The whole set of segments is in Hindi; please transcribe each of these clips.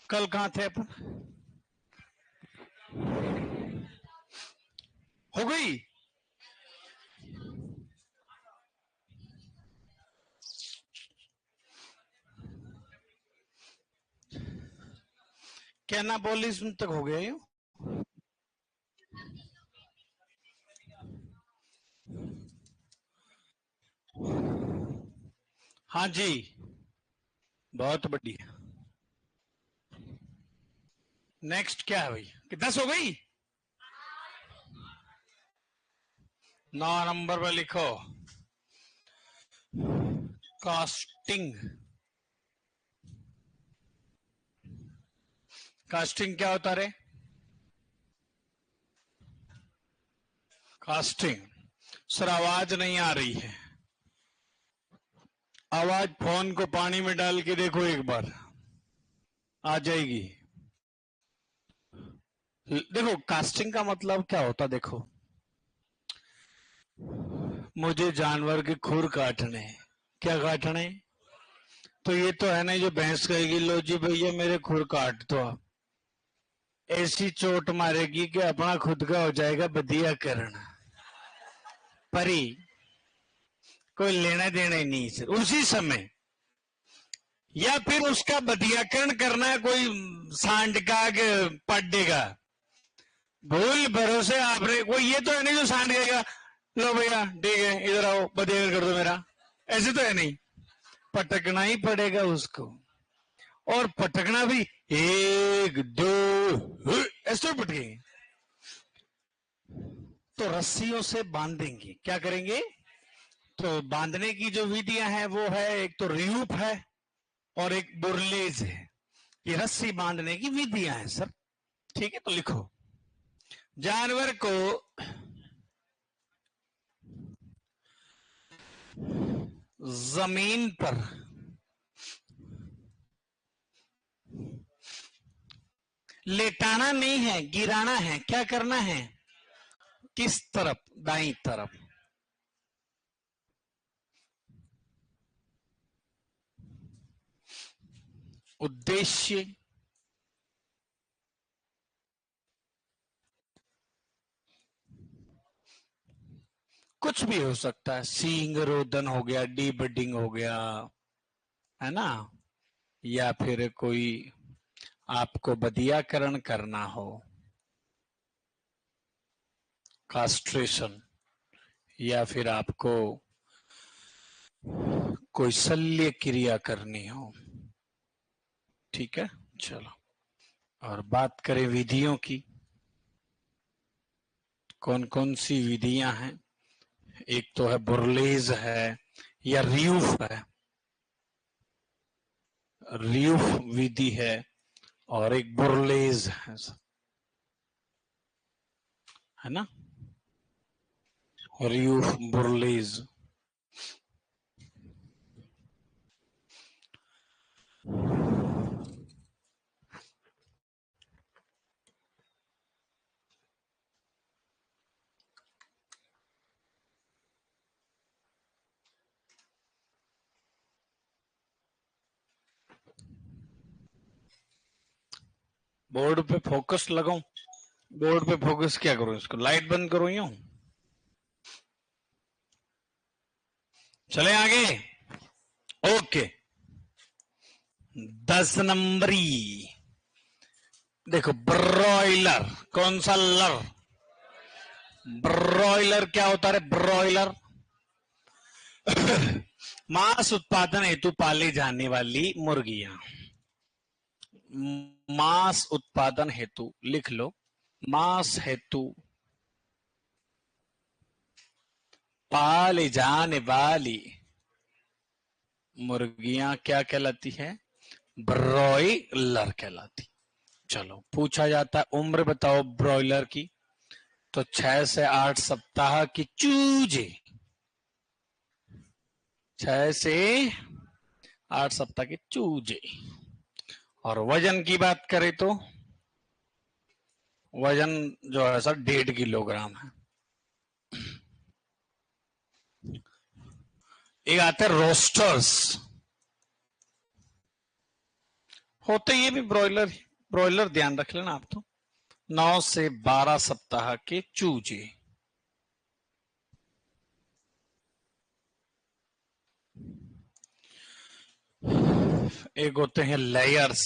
कल कहां थे अपन? हो गई? क्या ना बोली सुन तक हो गया यूं? हाँ जी, बहुत बढ़िया। नेक्स्ट क्या है भाई? कि 10 हो गई? 9 नंबर पे लिखो कास्टिंग। कास्टिंग क्या होता रे? कास्टिंग। सर आवाज नहीं आ रही है। आवाज फोन को पानी में डाल के देखो एक बार, आ जाएगी। देखो कास्टिंग का मतलब क्या होता, देखो मुझे जानवर के खुर काटने। क्या काटने? तो ये तो है नहीं जो भैंस कहेगी लो जी भैया मेरे खुर काट दो आप, ऐसी चोट मारेगी कि अपना खुद का हो जाएगा बदियाकरण। परी कोई लेना देना ही नहीं सर उसी समय। या फिर उसका बदियाकरण करना कोई सांड का पड्डे का। भूल भरोसे आपने कोई ये तो है नहीं जो सांड कहेगा लो भैया ठीक है इधर आओ बदियाकरण कर दो मेरा। ऐसे तो है नहीं, पटकना ही पड़ेगा उसको। और पटकना भी एक दो ऐसे पटकेंगे। तो रस्सियों से बांधेंगे। क्या करेंगे? तो बांधने की जो विधियां हैं वो है, एक तो रियूप है और एक बुरलेज है। ये रस्सी बांधने की विधियां हैं सर। ठीक है, तो लिखो जानवर को जमीन पर लेटाना नहीं है, गिराना है। क्या करना है? किस तरफ? दाईं तरफ। उद्देश्य कुछ भी हो सकता है, सींग रोदन हो गया, डी बडिंग हो गया, है ना, या फिर कोई आपको बदियाकरण करना हो, कास्ट्रेशन, या फिर आपको कोई शल्य क्रिया करनी हो। ठीक है, चलो और बात करें विधियों की। कौन कौन सी विधियां हैं? एक तो है बुरलेज है या रियूफ है, रियूफ विधि है और एक बुरलेज है ना, रियूफ बुरलेज। बोर्ड पे फोकस लगाऊं? बोर्ड पे फोकस क्या करूं? इसको लाइट बंद करूं यूं? चले आगे। ओके 10 नंबरी देखो ब्रॉयलर। कौन सा लर? ब्रॉयलर क्या होता है? ब्रॉयलर मांस उत्पादन हेतु पाली जाने वाली मुर्गियां। मांस उत्पादन हेतु लिख लो, मांस हेतु पाली जाने वाली मुर्गियां क्या कहलाती है? ब्रॉयलर कहलाती। चलो पूछा जाता है उम्र बताओ ब्रॉयलर की, तो 6 से 8 सप्ताह की चूजे। 6 से 8 सप्ताह के चूजे। और वजन की बात करें तो वजन जो है सर 1.5 किलोग्राम है। एक आते हैं रोस्टर्स। होते ये भी ब्रॉयलर, ब्रॉयलर ध्यान रख लेना आप तो। 9 से 12 सप्ताह के चूजे। एक होते हैं लेयर्स,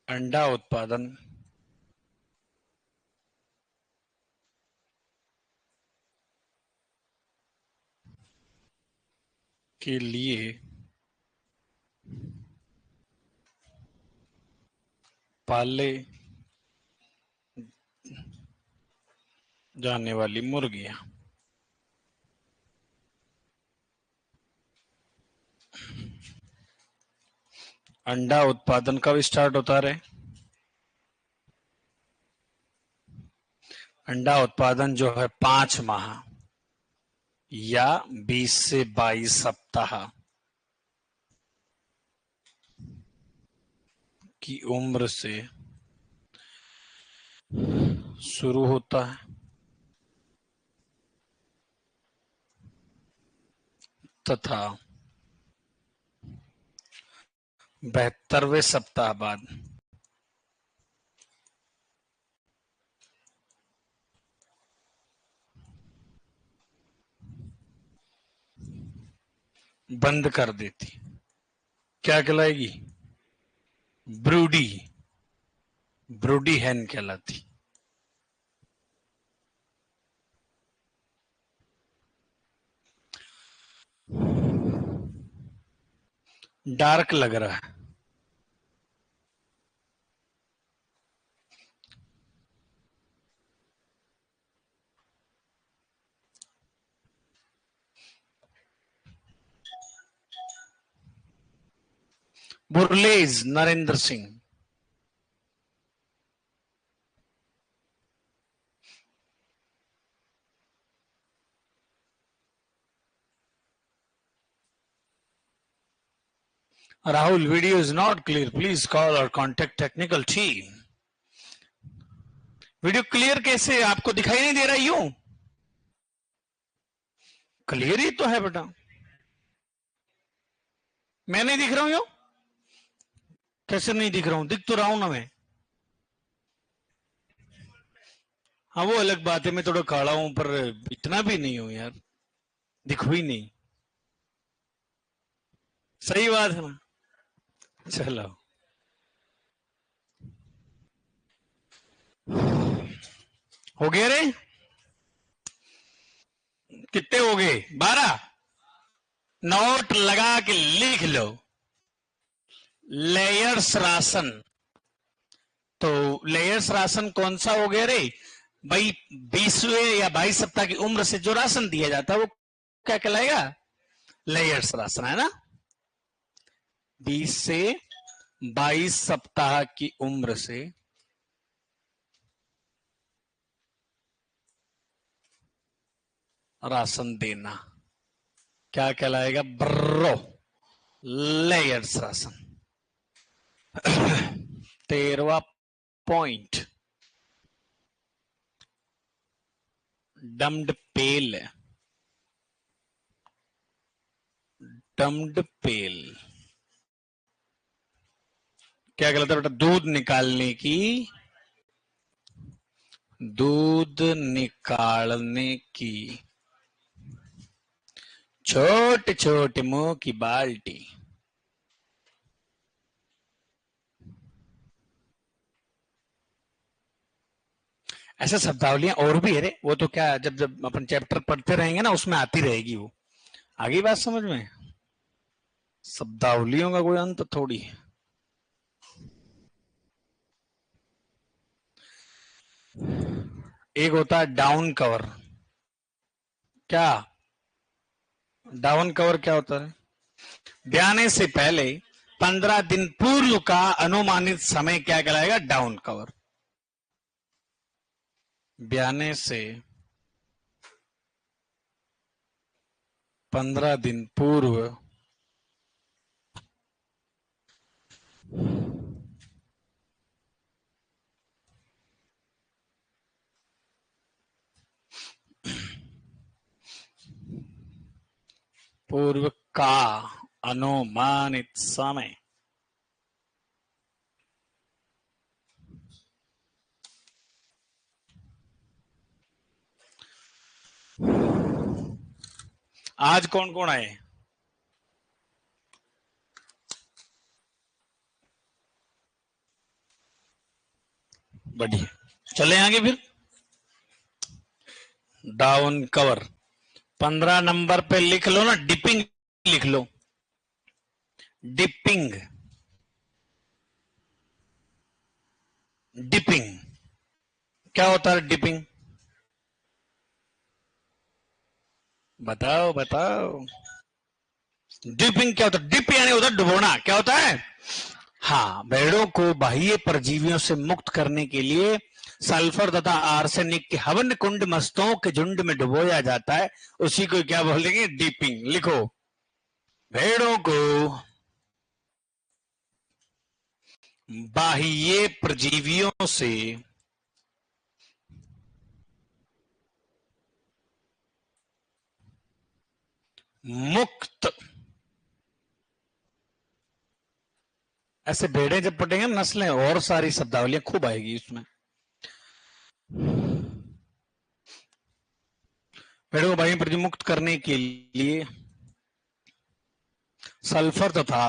अंडा उत्पादन के लिए पाले जाने वाली मुर्गियां। अंडा उत्पादन कब स्टार्ट होता रहे? अंडा उत्पादन जो है 5 माह या 20 से 22 सप्ताह की उम्र से शुरू होता है तथा 72वें सप्ताह बाद बंद कर देती। क्या कहलाएगी? ब्रूडी, ब्रूडी हैन कहलाती। डार्क लग रहा है। बुरलेज Narendra Singh. Rahul, video is not clear. Please call or contact technical team. Video clear कैसे? आपको दिखाई नहीं दे रहा? यूं क्लियर ही तो है बेटा। मैं नहीं दिख रहा हूं यूं? कैसे नहीं दिख रहा हूं? दिख तो रहा हूं ना मैं। हाँ वो अलग बात है, मैं थोड़ा काला हूं पर इतना भी नहीं हूं यार, दिखो ही नहीं। सही बात है ना। चलो हो गया रे? कितने हो गए? 12। नोट लगा के लिख लो, लेयर्स राशन। तो लेयर्स राशन कौन सा हो गया रे भाई? 20वें या 22 सप्ताह की उम्र से जो राशन दिया जाता है वो क्या कहलाएगा? लेयर्स राशन, है ना। 20 से 22 सप्ताह की उम्र से राशन देना क्या कहलाएगा? Bro, layers ration. 13वां पॉइंट, डम्ड पेल। डम्ड पेल क्या कहलाता है बेटा? दूध निकालने की, दूध निकालने की छोटे छोटे मुंह की बाल्टी। ऐसे शब्दावलियां और भी है रे, वो तो क्या जब जब अपन चैप्टर पढ़ते रहेंगे ना उसमें आती रहेगी वो। आगे बात समझ में? शब्दावलियों का कोई अंत थोड़ी है। एक होता है डाउन कवर। क्या डाउन कवर क्या होता है? ब्याने से पहले 15 दिन पूर्व का अनुमानित समय क्या कहलाएगा? Down cover. ब्याने से 15 दिन पूर्व पूर्व का अनुमानित समय। आज कौन कौन आए? बढ़िया, चले आगे फिर। डाउन कवर 15 नंबर पे लिख लो ना, डिपिंग लिख लो। डिपिंग, डिपिंग क्या होता है? डिपिंग बताओ बताओ। डिपिंग क्या होता है? डिप यानी होता है डुबोना। क्या होता है? हाँ, भेड़ों को बाह्य परजीवियों से मुक्त करने के लिए सल्फर तथा आर्सेनिक के हवन कुंड मस्तों के झुंड में डुबोया जाता है। उसी को क्या बोलेंगे? डीपिंग। लिखो, भेड़ों को बाह्य परजीवियों से मुक्त। ऐसे भेड़े जब पटेंगे नस्लें, और सारी शब्दावलियां खूब आएगी इसमें। भेड़ों को बाह्य परजीवी मुक्त करने के लिए सल्फर तथा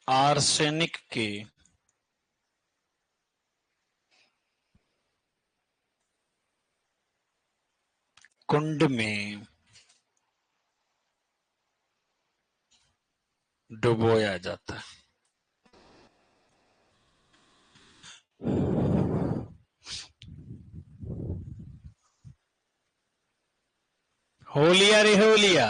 आर्सेनिक के कुंड में डुबोया जाता है। होलिया रे होलिया।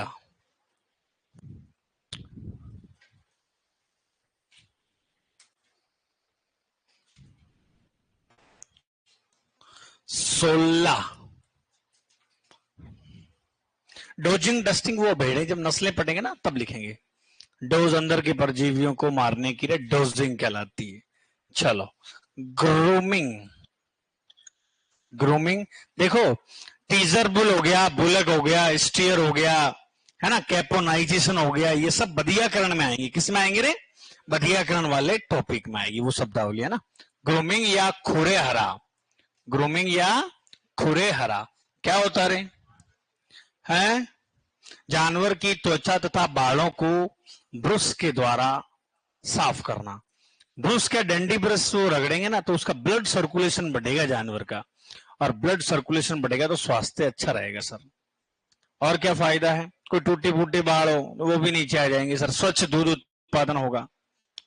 सोलह, डोजिंग डस्टिंग वो भेड़े जब नस्लें पटेंगे ना तब लिखेंगे। डोज अंदर के परजीवियों को मारने की डोजिंग कहलाती है। चलो, ग्रूमिंग। ग्रूमिंग देखो, टीजर बुल हो गया, बुलक हो गया, स्टीयर हो गया, है ना, कैपोनाइजेशन हो गया, ये सब बधियाकरण में आएंगे। किस में आएंगे रे? बधियाकरण वाले टॉपिक में आएगी वो शब्दावली, है ना। ग्रूमिंग या खुरे हरा, ग्रूमिंग या खुरे हरा क्या होता रे? है जानवर की त्वचा तथा बालों को ब्रश के द्वारा साफ करना। ब्रश का डंडी ब्रश वो रगड़ेंगे ना तो उसका ब्लड सर्कुलेशन बढ़ेगा जानवर का, और ब्लड सर्कुलेशन बढ़ेगा तो स्वास्थ्य अच्छा रहेगा सर। और क्या फायदा है? कोई टूटी फूटी बाल हो वो भी नीचे आ जाएंगे सर, स्वच्छ दूध उत्पादन होगा।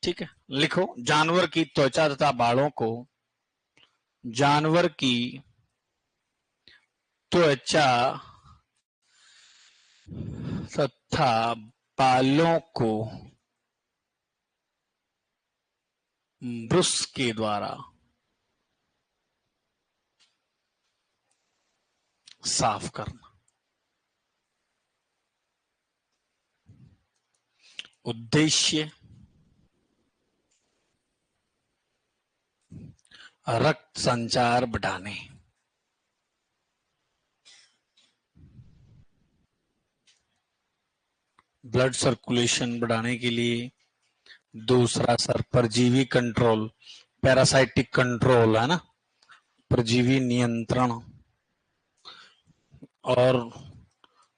ठीक है, लिखो, जानवर की त्वचा तथा बालों को, जानवर की त्वचा तथा बालों को ब्रश के द्वारा साफ करना। उद्देश्य रक्त संचार बढ़ाने। ब्लड सर्कुलेशन बढ़ाने के लिए। दूसरा सर परजीवी कंट्रोल, पैरासाइटिक कंट्रोल, है ना, परजीवी नियंत्रण, और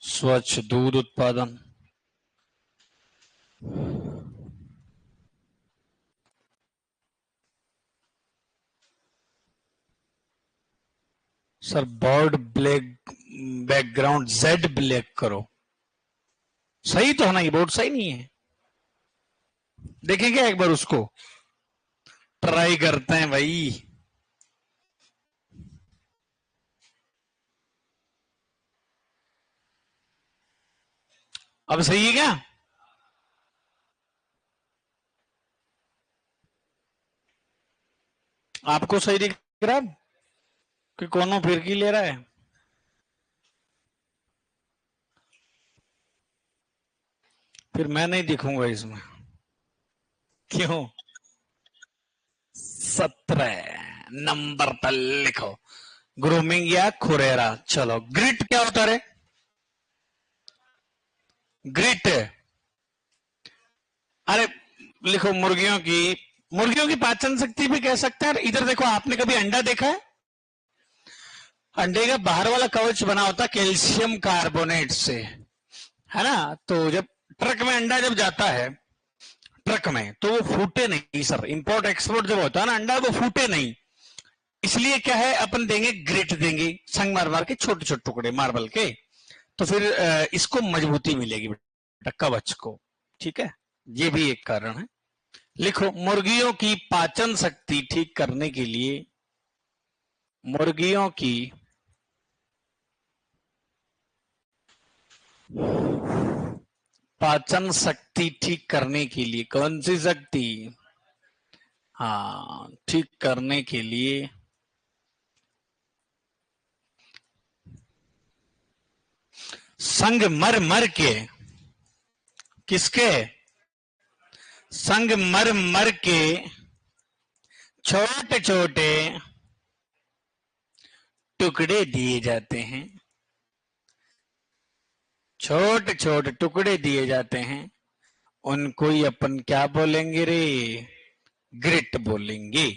स्वच्छ दूध उत्पादन। Sir bird black background Z black करो। सही तो है ना? ये बोर्ड सही नहीं है? देखेंगे एक बार उसको, ट्राई करते हैं भाई। अब सही है क्या? आपको सही दिख रहा है कि कोनो फिरकी ले रहा है? फिर मैं नहीं दिखूंगा इसमें। क्यों? 17 नंबर पर लिखो, ग्रूमिंग या खुरेरा। चलो, ग्रिट क्या होता है? ग्रिट, अरे लिखो मुर्गियों की पाचन शक्ति भी कह सकते हैं। इधर देखो, आपने कभी अंडा देखा है? अंडे का बाहर वाला कवच बना होता कैल्शियम कार्बोनेट से, है ना? तो जब ट्रक में अंडा जब जाता है, ट्रक में, तो वो फूटे नहीं सर। इंपोर्ट एक्सपोर्ट जब होता है ना अंडा, वो फूटे नहीं। इसलिए क्या है, अपन देंगे ग्रिट, देंगे संग मार मार के छोटे छोटे टुकड़े मार्बल के, तो फिर इसको मजबूती मिलेगी बेटा, कवच को। ठीक है, ये भी एक कारण है। लिखो, मुर्गियों की पाचन शक्ति ठीक करने के लिए, मुर्गियों की पाचन शक्ति ठीक करने के लिए, कौन सी शक्ति? हाँ, ठीक करने के लिए संगमरमर के, किसके? संगमरमर के छोटे छोटे टुकड़े दिए जाते हैं, छोटे छोटे टुकड़े दिए जाते हैं। उनको ही अपन क्या बोलेंगे रे? ग्रिट बोलेंगे।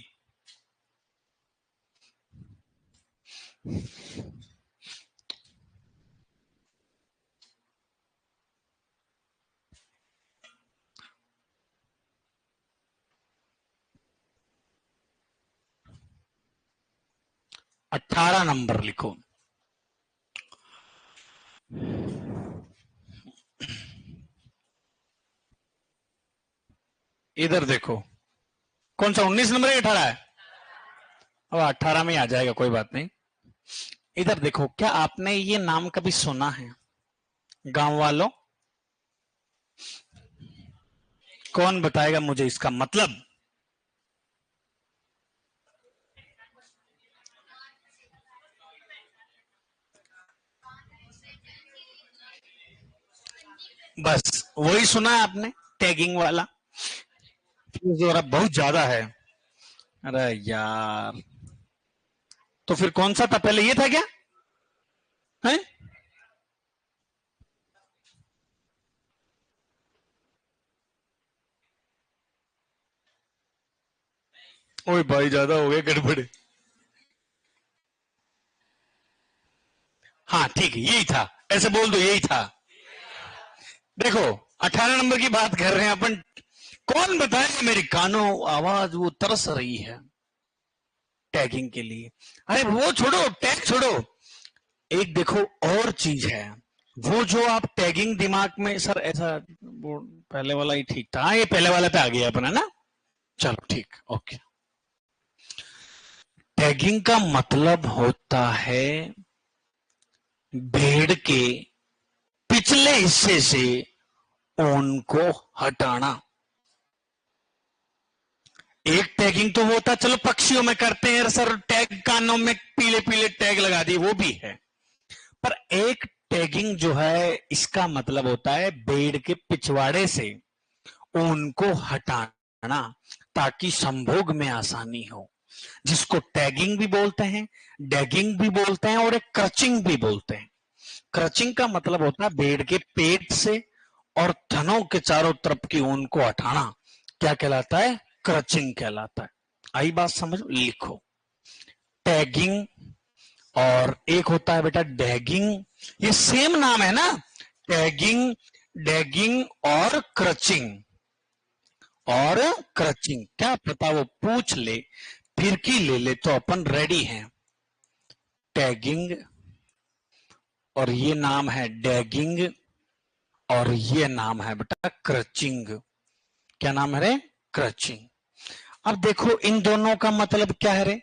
अठारह नंबर लिखो। इधर देखो, कौन सा 19 नंबर है 18 है? अब 18 में आ जाएगा, कोई बात नहीं। इधर देखो, क्या आपने ये नाम कभी सुना है गांव वालों? कौन बताएगा मुझे इसका मतलब? बस वही सुना है आपने, टैगिंग वाला। जरा बहुत ज्यादा है। अरे यार, तो फिर कौन सा था पहले? ये था क्या है? ओए भाई, ज्यादा हो गया गड़बड़। हाँ ठीक है, यही था, ऐसे बोल दो यही था। देखो, 18 नंबर की बात कर रहे हैं अपन। कौन बताएगा, मेरी कानों आवाज वो तरस रही है टैगिंग के लिए। अरे वो छोड़ो, टैग छोड़ो, एक देखो और चीज है। वो जो आप टैगिंग दिमाग में सर ऐसा, वो पहले वाला ही ठीक था। हाँ, ये पहले वाले पे आ गया अपन, है ना? चलो ठीक, ओके। टैगिंग का मतलब होता है भेड़ के पिछले हिस्से से ऊन को हटाना। एक टैगिंग तो होता, चलो पक्षियों में करते हैं सर, टैग कानों में पीले पीले टैग लगा दिए, वो भी है। पर एक टैगिंग जो है, इसका मतलब होता है भेड़ के पिछवाड़े से ऊन को हटाना, ताकि संभोग में आसानी हो। जिसको टैगिंग भी बोलते हैं, डैगिंग भी बोलते हैं, और एक क्रचिंग भी बोलते हैं। क्रचिंग का मतलब होता है भेड़ के पेट से और थनों के चारों तरफ की ऊन को हटाना। क्या कहलाता है? क्रचिंग कहलाता है। आई बात समझ? लिखो, टैगिंग और एक होता है बेटा डैगिंग। ये सेम नाम है ना, टैगिंग, डैगिंग और क्रचिंग। और क्रचिंग, क्या पता वो पूछ ले, फिरकी ले ले, तो अपन रेडी हैं। टैगिंग, और ये नाम है डैगिंग, और ये नाम है बेटा क्रचिंग। क्या नाम है रे? क्रचिंग। अब देखो, इन दोनों का मतलब क्या है रे?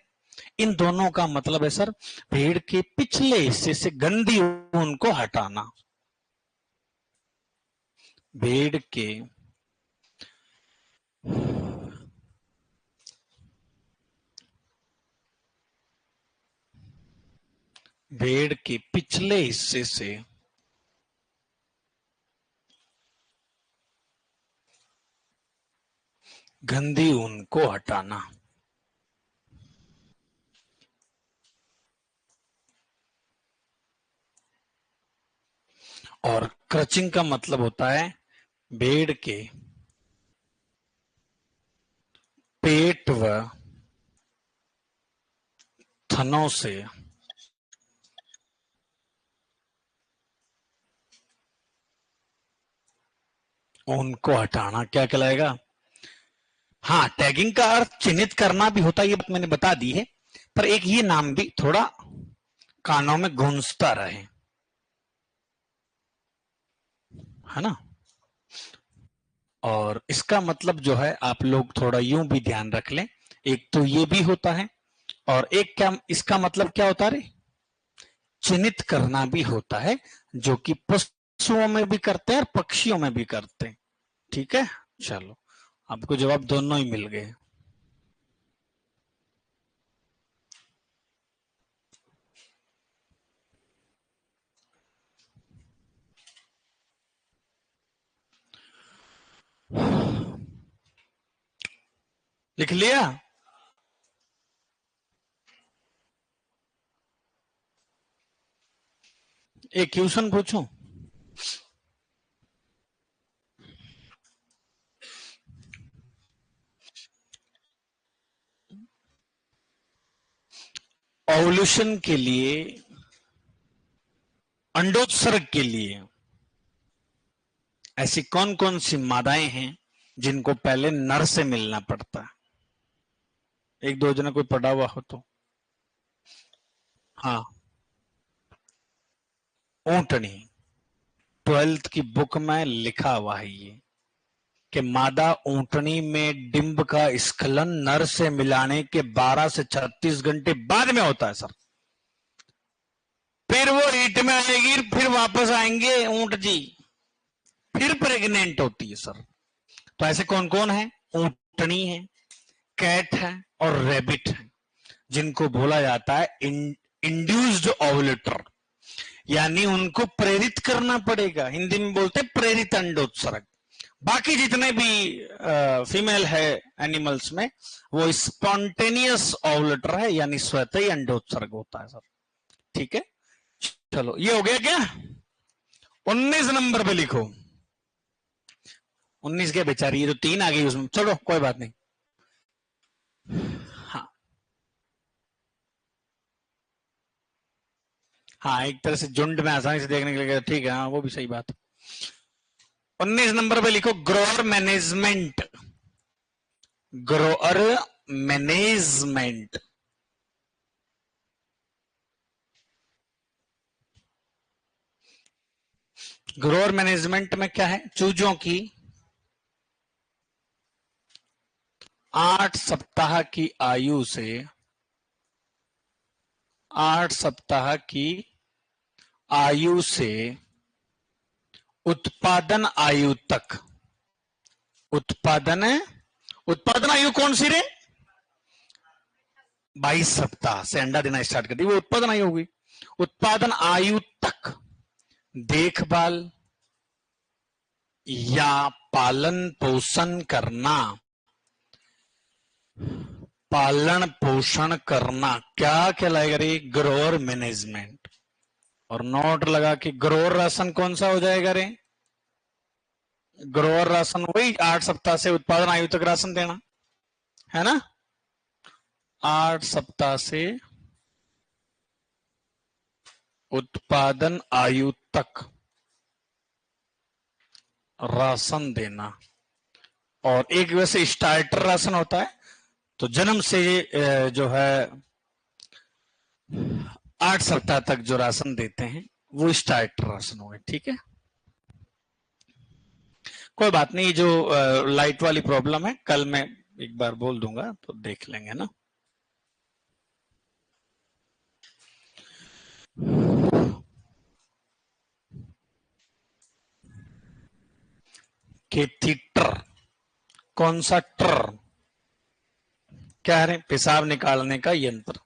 इन दोनों का मतलब है सर, भेड़ के पिछले हिस्से से गंदी ऊन को हटाना। भेड़ के भेड़ के पिछले हिस्से से गंदी ऊन को हटाना। और क्रचिंग का मतलब होता है भेड़ के पेट व थनों से उनको हटाना क्या कहलाएगा? हाँ, टैगिंग का अर्थ चिन्हित करना भी होता है, ये बात मैंने बता दी है, पर एक ये नाम भी थोड़ा कानों में गूंजता रहे, है ना। और इसका मतलब जो है आप लोग थोड़ा यूं भी ध्यान रख लें, एक तो ये भी होता है और एक क्या इसका मतलब क्या होता है, चिन्हित करना भी होता है, जो कि पशुओं में भी करते हैं और पक्षियों में भी करते हैं। ठीक है, चलो आपको जवाब दोनों ही मिल गए। लिख लिया? एक क्वेश्चन पूछूं? ओवल्यूशन के लिए, अंडोत्सर्ग के लिए ऐसी कौन कौन सी मादाएं हैं जिनको पहले नर से मिलना पड़ता है? एक दो जना कोई पढ़ा हुआ हो तो। हाँ, ऊंटनी, 12th की बुक में लिखा हुआ है ये कि मादा ऊंटनी में डिंब का स्खलन नर से मिलाने के 12 से 36 घंटे बाद में होता है सर। फिर वो हीट में आएगी, फिर वापस आएंगे ऊंट जी, फिर प्रेग्नेंट होती है सर। तो ऐसे कौन कौन है? ऊंटनी है, कैट है और रैबिट है, जिनको बोला जाता है इंड्यूस्ड ओवुलेटर, यानी उनको प्रेरित करना पड़ेगा, हिंदी में बोलते हैं प्रेरित अंडोत्सर्ग। बाकी जितने भी फीमेल है एनिमल्स में, वो स्पॉन्टेनियस ओवुलेटर है, यानी स्वतः ही अंडोत्सर्ग होता है सर। ठीक है, चलो ये हो गया क्या? 19 नंबर पे लिखो। 19 क्या बेचारी, ये तो 3 आ गई उसमें, चलो कोई बात नहीं। हाँ हाँ, एक तरह से झुंड में आसानी से देखने के लिए, ठीक है, हाँ वो भी सही बात। 19 नंबर पे लिखो grower management. Grower management, grower management में क्या है? चूजों की 8 सप्ताह की आयु से 8 सप्ताह की आयु से उत्पादन आयु तक, उत्पादन उत्पादन आयु कौन सी रे? 22 सप्ताह से अंडा देना स्टार्ट करती है, वो उत्पादन आयु होगी। उत्पादन आयु तक देखभाल या पालन पोषण करना, पालन पोषण करना क्या कहलाएगा रे? Grower management. और नोट लगा कि ग्रोअर राशन कौन सा हो जाएगा रे? ग्रोअर राशन वही 8 सप्ताह से उत्पादन आयु तक राशन देना, है ना। 8 सप्ताह से उत्पादन आयु तक राशन देना। और एक वैसे स्टार्टर राशन होता है, तो जन्म से जो है 8 सप्ताह तक जो राशन देते हैं वो स्टार्टर राशन हो गए। ठीक है, कोई बात नहीं, जो लाइट वाली प्रॉब्लम है कल मैं एक बार बोल दूंगा तो देख लेंगे ना। कैथीटर, कौन सा टर? क्या है? पेशाब निकालने का यंत्र,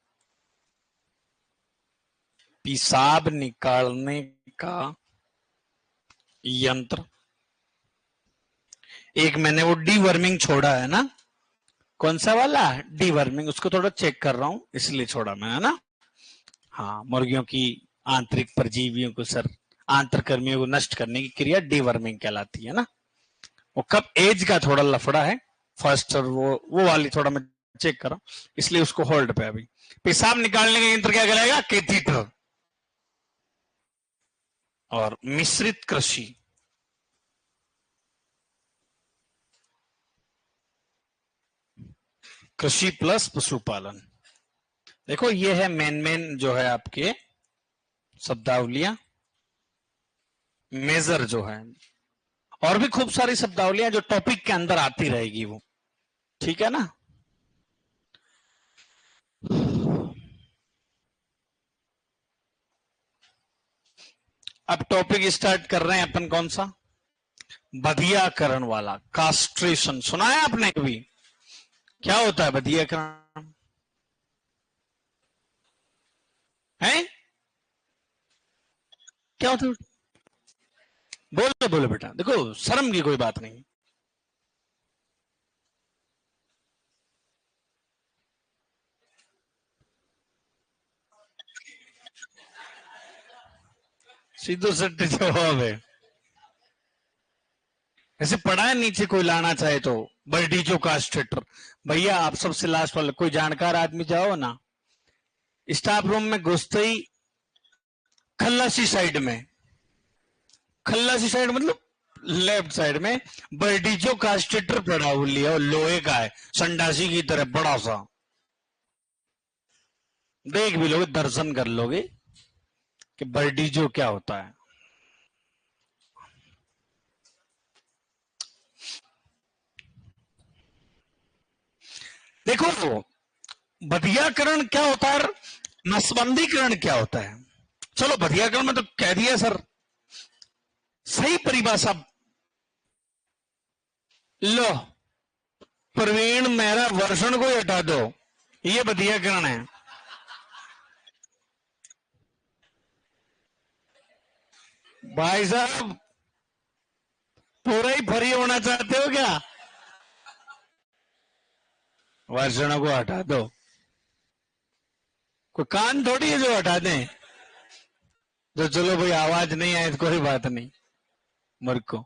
पेशाब निकालने का यंत्र। एक मैंने वो डीवर्मिंग छोड़ा है ना, कौन सा वाला डीवर्मिंग, उसको थोड़ा चेक कर रहा हूं इसलिए छोड़ा मैं, है ना। हाँ, मुर्गियों की आंतरिक परजीवियों को सर आंतरकर्मियों को नष्ट करने की क्रिया डीवर्मिंग कहलाती है ना। वो कब एज का थोड़ा लफड़ा है, फर्स्ट और वो वाली थोड़ा मैं चेक कर रहा हूं, इसलिए उसको होल्ड पे अभी। पेशाब निकालने का यंत्र क्या कहलाएगा? कैथीटर। और मिश्रित कृषि, कृषि प्लस पशुपालन। देखो ये है मेन जो है आपके शब्दावलियां, मेजर जो है, और भी खूब सारी शब्दावलियां जो टॉपिक के अंदर आती रहेगी वो, ठीक है ना। अब टॉपिक स्टार्ट कर रहे हैं अपन, कौन सा? बधियाकरण वाला, कास्ट्रेशन। सुना है आपने कभी? क्या होता है बधियाकरण? है क्या होता है? बोलो बोलो बेटा, देखो शर्म की कोई बात नहीं। सीधो सट्टे जवाब है। ऐसे पढ़ा है नीचे, कोई लाना चाहे तो, बर्डीजो कास्ट्रेटर। भैया आप सबसे लास्ट वाले कोई जानकार आदमी जाओ ना, स्टाफ रूम में घुसते ही खल्लासी साइड में, खल्लासी साइड मतलब लेफ्ट साइड में बर्डीजो कास्ट्रेटर पड़ा हुआ लिया, लोहे का है, संडासी की तरह बड़ा सा। देख भी लोगे, दर्शन कर लोगे कि बर्डीजो क्या होता है। देखो बधियाकरण क्या होता है, नसबंदीकरण क्या होता है। चलो बधियाकरण में तो कह दिया सर, सही परिभाषा लो। प्रवीण मेहरा वर्षण को हटा दो, ये बधियाकरण है। भाई साहब पूरा ही फरी होना चाहते हो क्या? वर्षणों को हटा दो, कोई कान थोड़ी है जो हटा दें। तो चलो भाई आवाज नहीं आए तो कोई बात नहीं, मूर्ख को।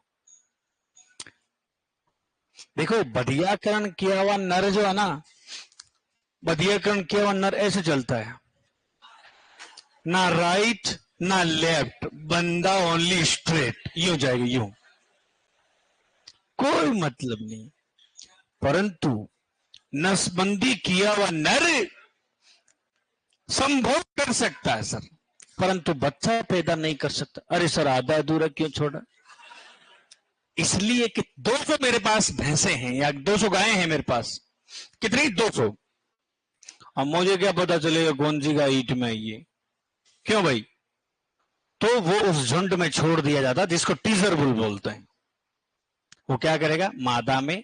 देखो बधियाकरण किया हुआ नर जो है ना, बधियाकरण किया हुआ नर ऐसे चलता है, ना राइट ना लेफ्ट, बंदा ओनली स्ट्रेट, यूं जाएगा यूं, कोई मतलब नहीं। परंतु नसबंदी किया हुआ नर संभोग कर सकता है सर, परंतु बच्चा पैदा नहीं कर सकता। अरे सर आधा अधूरा क्यों छोड़ा? इसलिए कि 200 मेरे पास भैंसे हैं या 200 गायें हैं मेरे पास। कितनी? 200। अब मुझे क्या पता चलेगा कौन सी गाय ईट में आई है? क्यों भाई? तो वो उस झुंड में छोड़ दिया जाता जिसको टीजर बुल बोलते हैं। वो क्या करेगा? मादा में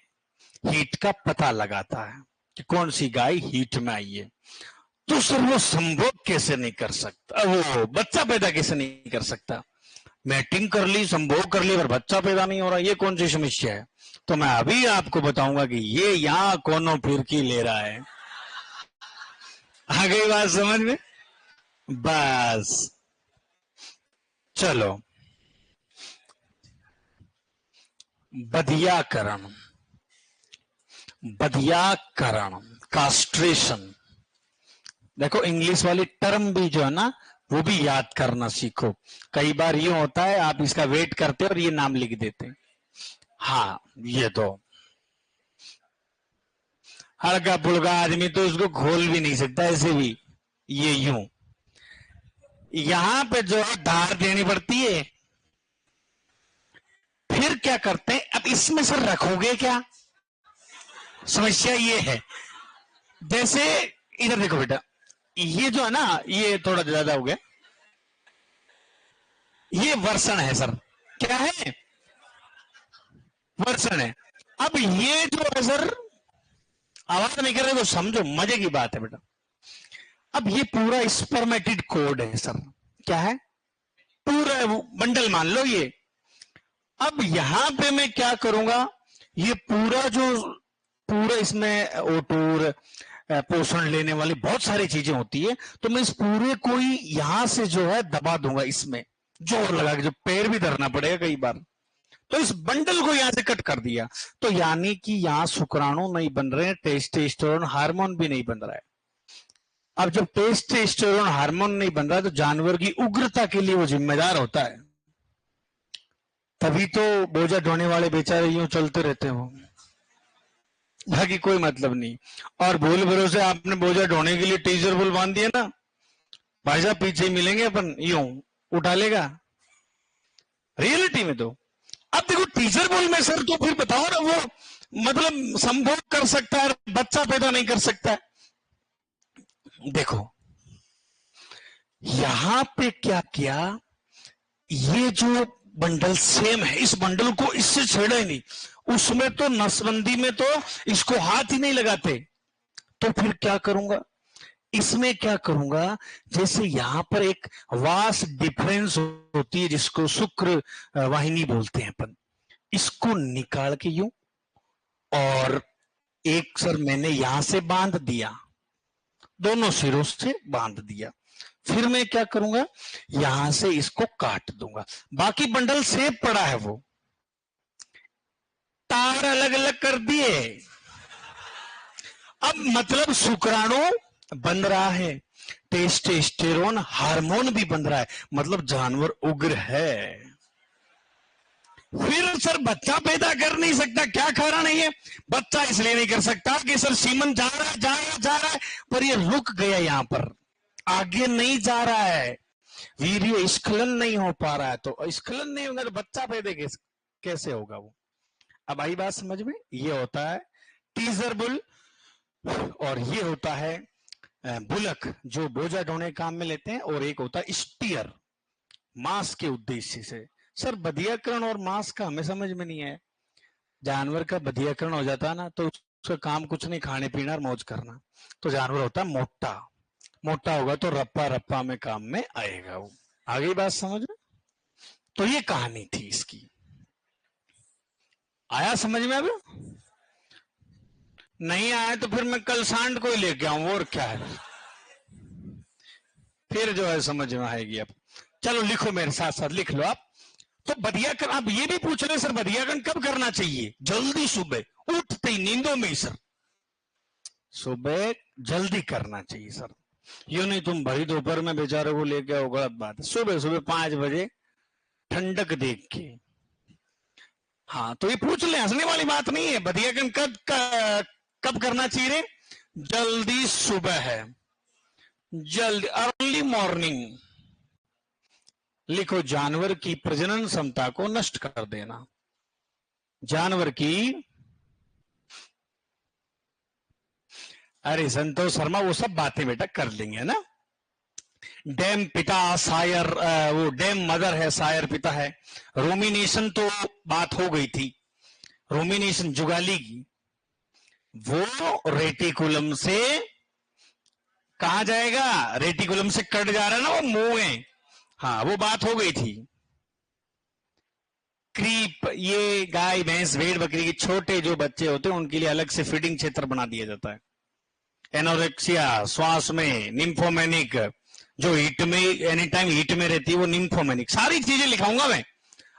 हीट का पता लगाता है कि कौन सी गाय हीट में आई है। तो सर वो संभोग कैसे नहीं कर सकता, वो बच्चा पैदा कैसे नहीं कर सकता? मैटिंग कर ली, संभोग कर ली, पर बच्चा पैदा नहीं हो रहा, ये कौन सी समस्या है? तो मैं अभी आपको बताऊंगा कि ये यहां कोनो फिरकी ले रहा है। आ गई बात समझ में? बस चलो, बधियाकरण, बधियाकरण, कास्ट्रेशन। देखो इंग्लिश वाली टर्म भी जो है ना, वो भी याद करना सीखो। कई बार ये होता है आप इसका वेट करते हो और ये नाम लिख देते। हाँ ये तो हल्का फुल्का आदमी तो उसको खोल भी नहीं सकता ऐसे भी, ये यूं यहां पे जो है धार देनी पड़ती है। फिर क्या करते हैं, अब इसमें सर रखोगे क्या? समस्या ये है, जैसे इधर देखो बेटा, ये जो है ना, ये थोड़ा ज्यादा हो गया, ये वर्षण है सर। क्या है? वर्षण है। अब ये जो है सर, आवाज नहीं कर रहे तो समझो, मजे की बात है बेटा। अब ये पूरा स्पर्मेटिड कोड है सर। क्या है? पूरा बंडल मान लो ये। अब यहां पे मैं क्या करूंगा, ये पूरा जो पूरा इसमें ओटूर पोषण लेने वाली बहुत सारी चीजें होती है, तो मैं इस पूरे को ही यहां से जो है दबा दूंगा इसमें, जोर लगा के, जो पैर भी धरना पड़ेगा कई बार। तो इस बंडल को यहां से कट कर दिया, तो यानी कि यहां शुक्राणु नहीं बन रहे हैं, टेस्टोस्टेरोन हार्मोन भी नहीं बन रहा है। अब जब टेस्टोस्टेरोन हार्मोन नहीं बन रहा, तो जानवर की उग्रता के लिए वो जिम्मेदार होता है। तभी तो बोझा ढोने वाले बेचारे यूं चलते रहते हैं, वो बाकी कोई मतलब नहीं। और भूल भरोसे आपने बोझा ढोने के लिए टीजर बुल बांध दिया ना, भाई साहब पीछे ही मिलेंगे अपन, यूं उठा लेगा रियलिटी में। तो अब देखो टीजर बुल में सर, तो फिर बताओ ना, वो मतलब संभोग कर सकता है, बच्चा पैदा नहीं कर सकता है। देखो यहां पे क्या किया, ये जो बंडल सेम है, इस बंडल को इससे छेड़ा ही नहीं। उसमें तो नसबंदी में तो इसको हाथ ही नहीं लगाते। तो फिर क्या करूंगा, इसमें क्या करूंगा, जैसे यहां पर एक वास डिफरेंस होती है, जिसको शुक्र वाहिनी बोलते हैं अपन, इसको निकाल के यूं, और एक सर मैंने यहां से बांध दिया, दोनों सिरों से बांध दिया। फिर मैं क्या करूंगा, यहां से इसको काट दूंगा। बाकी बंडल सेम पड़ा है, वो तार अलग अलग कर दिए। अब मतलब शुक्राणु बन रहा है, टेस्टोस्टेरोन हार्मोन भी बन रहा है, मतलब जानवर उग्र है। फिर सर बच्चा पैदा कर नहीं सकता, क्या कारण है ये? बच्चा इसलिए नहीं कर सकता कि सर सीमन जा रहा है, जा रहा है, जा रहा है, पर ये रुक गया, यहां पर आगे नहीं जा रहा है, वीर्य स्खलन नहीं हो पा रहा है। तो स्खलन नहीं होगा तो बच्चा पैदा कैसे होगा वो? अब आई बात समझ में? ये होता है टीजर बुल, और ये होता है बुलक, जो बोझा ढोने काम में लेते हैं, और एक होता है स्टीयर, मांस के उद्देश्य से। सर बधियाकरण और मांस का हमें समझ में नहीं है। जानवर का बधियाकरण हो जाता है ना, तो उसका काम कुछ नहीं, खाने पीना और मौज करना। तो जानवर होता है मोटा, मोटा होगा तो रप्पा रप्पा में काम में आएगा वो। आ गई बात समझ में? तो ये कहानी थी इसकी। आया समझ में? अब नहीं आया तो फिर मैं कल सांड को ही लेके आऊं, और क्या है, फिर जो है समझ में आएगी। अब चलो लिखो, मेरे साथ साथ लिख लो आप। तो बधियाकरण, आप ये भी पूछ रहे सर बधियाकरण कब करना चाहिए? जल्दी, सुबह उठते ही, नींदों में ही सर, सुबह जल्दी करना चाहिए सर। यूं नहीं तुम भरी दोपहर में बेचारे को लेके आओ, गलत बात है। सुबह सुबह 5 बजे ठंडक देख के। हाँ तो ये पूछ ले, हंसने वाली बात नहीं है। बधियाकरण कब करना चाहिए रे? जल्दी सुबह है, जल्दी, अर्ली मॉर्निंग। लिखो, जानवर की प्रजनन क्षमता को नष्ट कर देना। जानवर की, अरे संतोष शर्मा वो सब बातें बेटा कर लेंगे ना। डैम पिता सायर, वो डैम मदर है, सायर पिता है। रोमिनेशन तो बात हो गई थी, रोमिनेशन जुगाली की, वो रेटिकुलम से कहा जाएगा, रेटिकुलम से कट जा रहा है ना वो मुंह है। हाँ वो बात हो गई थी। क्रीप, ये गाय भैंस भेड़ बकरी के छोटे जो बच्चे होते हैं उनके लिए अलग से फीडिंग क्षेत्र बना दिया जाता है। एनोरेक्सिया, श्वास में, निम्फोमेनिक, जो हीट में एनी टाइम हीट में रहती है वो निम्फोमेनिक। सारी चीजें लिखाऊंगा मैं,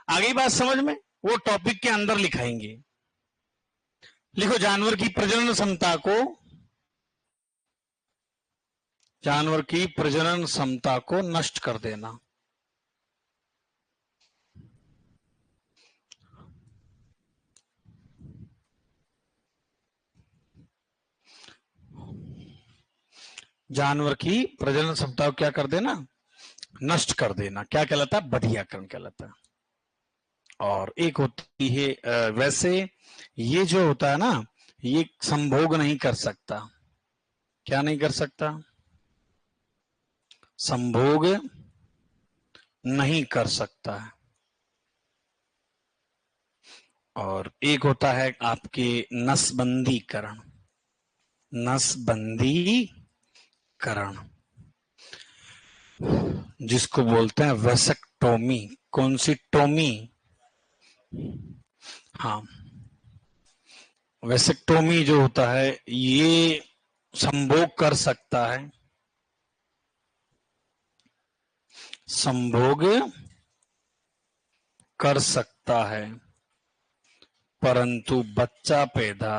आगे बात समझ में, वो टॉपिक के अंदर लिखाएंगे। लिखो, जानवर की प्रजनन क्षमता को, जानवर की प्रजनन क्षमता को नष्ट कर देना। जानवर की प्रजनन क्षमता को क्या कर देना? नष्ट कर देना। क्या कहलाता है? बधियाकरण कहलाता है। और एक होती है वैसे ये जो होता है ना, ये संभोग नहीं कर सकता। क्या नहीं कर सकता? संभोग नहीं कर सकता है। और एक होता है आपके नसबंदीकरण, नसबंदीकरण, जिसको बोलते हैं वेसेक्टोमी। कौन सी टोमी? हाँ, वेसेक्टोमी जो होता है ये संभोग कर सकता है, संभोग कर सकता है, परंतु बच्चा पैदा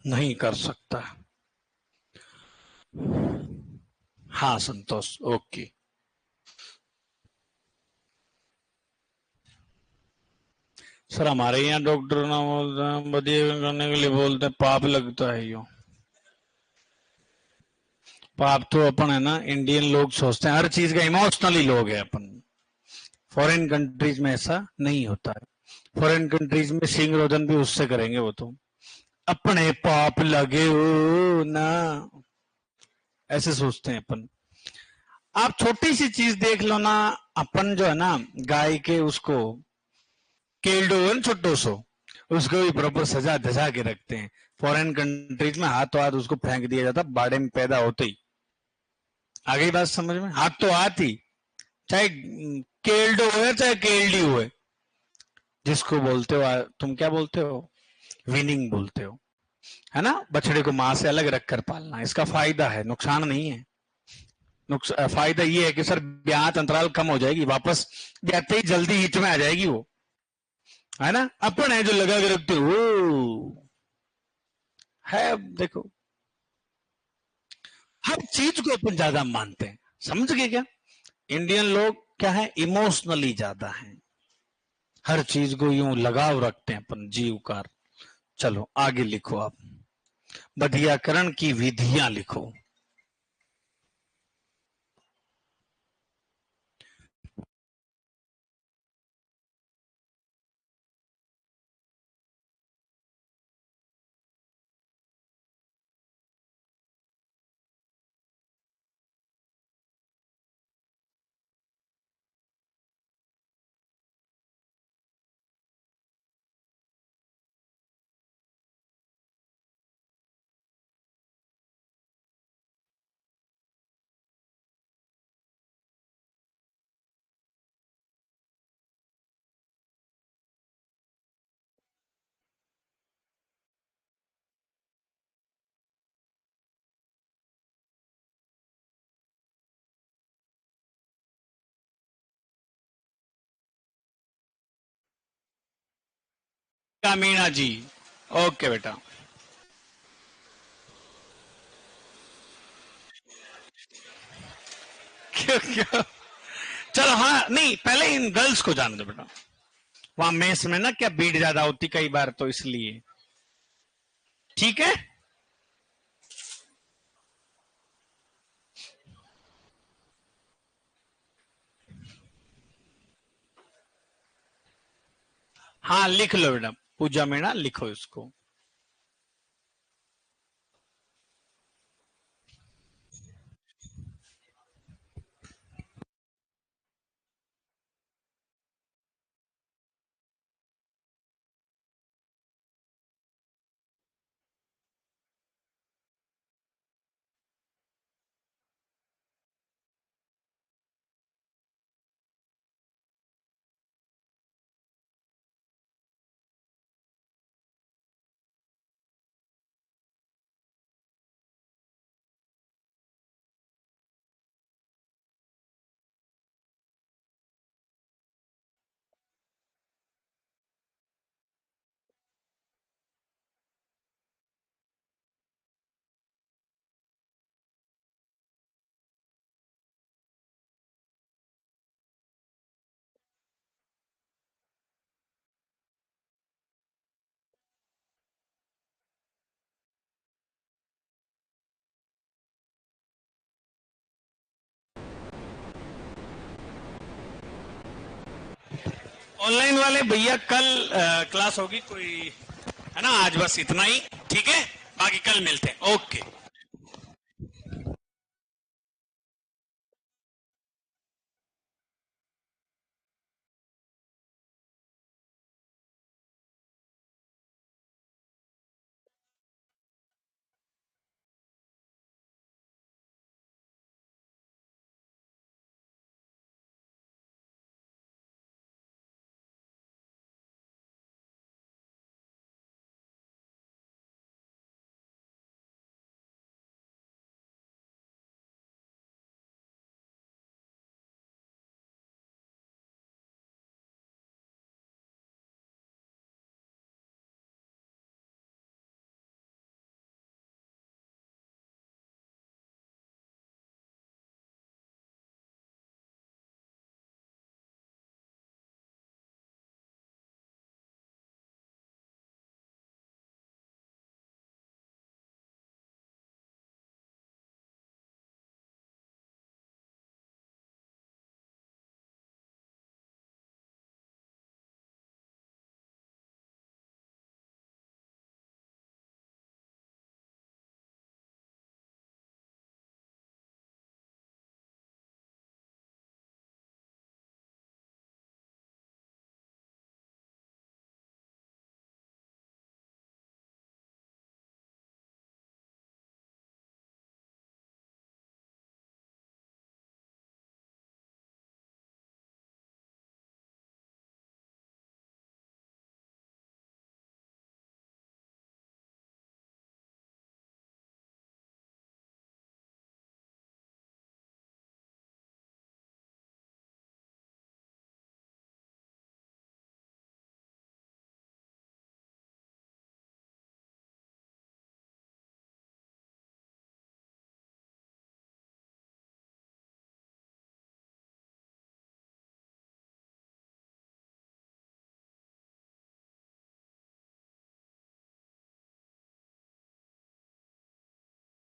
नहीं कर सकता। हाँ संतोष, ओके। सर हमारे यहाँ डॉक्टर ना बोलते हैं, बदिया करने के लिए बोलते हैं, पाप लगता है यो। पाप तो अपन है ना, इंडियन लोग सोचते हैं हर चीज का इमोशनली लोग है अपन। फॉरेन कंट्रीज में ऐसा नहीं होता है। फॉरेन कंट्रीज में सिंह रोदन भी उससे करेंगे वो तो, अपने पाप लगे हो ना, ऐसे सोचते हैं अपन। आप छोटी सी चीज देख लो ना, अपन जो है ना गाय के उसको केल्डो छोटो सो, उसको भी प्रॉपर सजा धजा के रखते हैं। फॉरेन कंट्रीज में हाथों हाथ उसको फेंक दिया जाता बाड़े में पैदा होते ही। आ गई बात समझ में? हाथ तो हाथ ही, चाहे केल्डो हो चाहे केल्डी हो, जिसको बोलते हो तुम क्या बोलते हो, विनिंग बोलते हो, है ना। बछड़े को मां से अलग रखकर पालना, इसका फायदा है, नुकसान नहीं है। फायदा ये है कि सर ब्याज अंतराल कम हो जाएगी, वापस जाते ही जल्दी हिट में आ जाएगी वो, है ना। अपन है जो लगा के रखते हो है। देखो हर चीज को अपन ज्यादा मानते हैं, समझ गए क्या? इंडियन लोग क्या है, इमोशनली ज्यादा हैं, हर चीज को यूं लगाव रखते हैं अपन, जीव का। चलो आगे लिखो आप, बधियाकरण की विधियां लिखो। मीना जी, ओके बेटा। क्यों क्यों? चलो हाँ, नहीं पहले इन गर्ल्स को जाने दो बेटा, वहां मेस में ना क्या भीड़ ज्यादा होती कई बार, तो इसलिए। ठीक है, हाँ लिख लो बेटा, पूजा मीणा लिखो इसको। ऑनलाइन वाले भैया कल क्लास होगी कोई, है ना। आज बस इतना ही, ठीक है, बाकी कल मिलते हैं, ओके।